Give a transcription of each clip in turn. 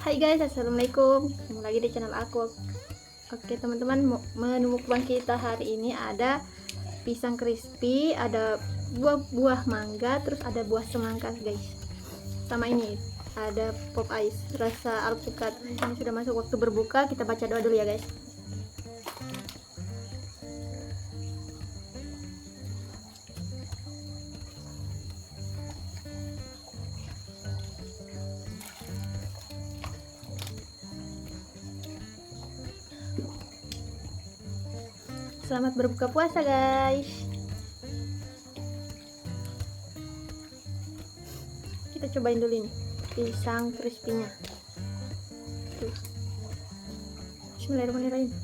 Hai guys, assalamualaikum. Ketemu lagi di channel aku. Oke teman-teman, menu mukbang kita hari ini ada pisang crispy, ada buah mangga, terus ada buah semangka guys. Sama ini ada pop ice rasa alpukat. Ini sudah masuk waktu berbuka. Kita baca doa dulu ya guys. Selamat berbuka puasa guys. Kita cobain dulu ini pisang crispy-nya. Tuh. Bismillahirrahmanirrahim.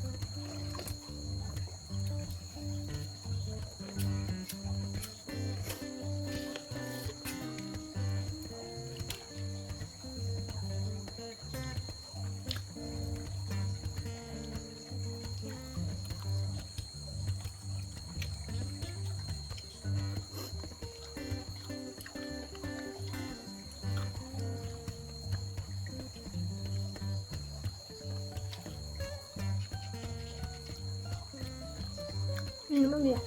Minum ya.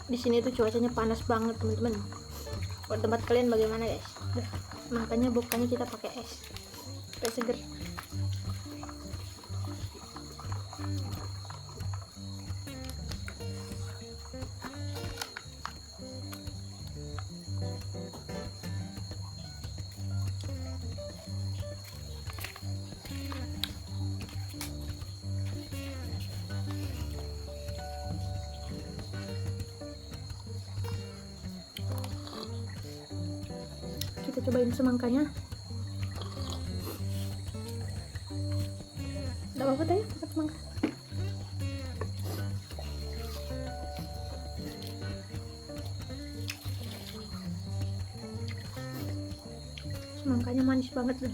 Di sini tuh cuacanya panas banget teman-teman. Buat tempat kalian bagaimana guys? Makanya bukannya kita pakai es supaya seger. Kita cobain semangkanya. Tidak apa-apa teh, pakai semangka. Semangkanya manis banget deh.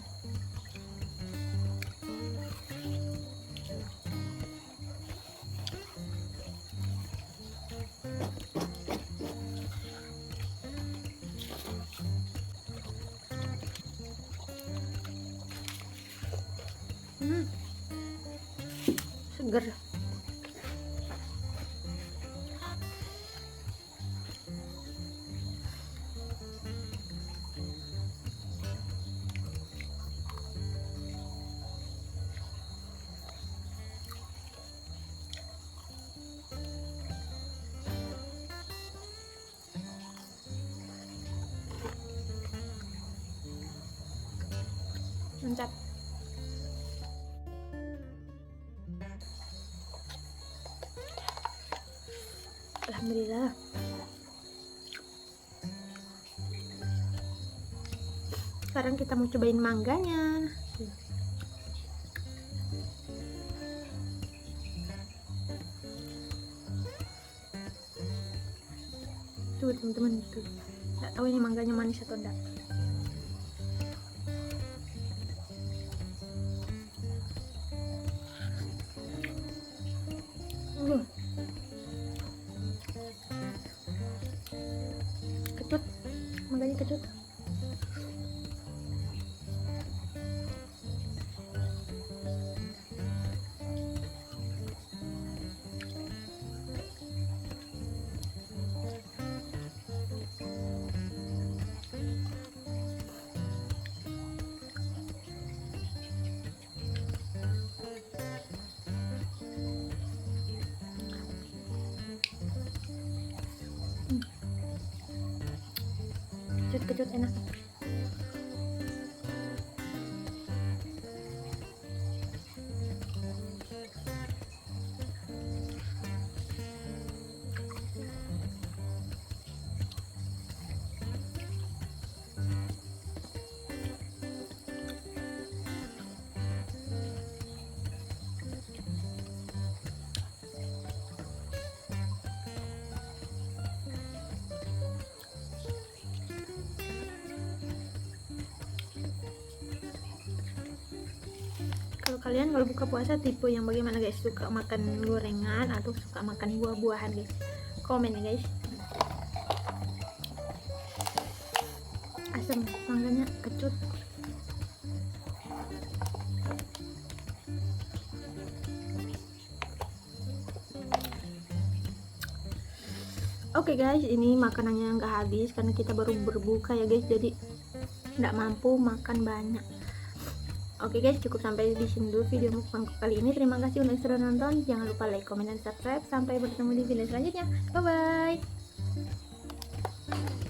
Seger. Mantap. Alhamdulillah. Sekarang kita mau cobain mangganya. Tuh teman-teman, tuh. Nggak tahu ini mangganya manis atau enggak. Kecut, mangganya kecut. Kecut enak. kalian kalau buka puasa tipe yang bagaimana guys, suka makan gorengan atau suka makan buah-buahan guys, komen ya guys. Asam mangganya kecut. Oke guys, ini makanannya nggak habis karena kita baru berbuka ya guys, jadi nggak mampu makan banyak. Oke guys, cukup sampai di sini dulu video mukbang kali ini. Terima kasih untuk sudah nonton. Jangan lupa like, comment, dan subscribe. Sampai bertemu di video selanjutnya. Bye bye.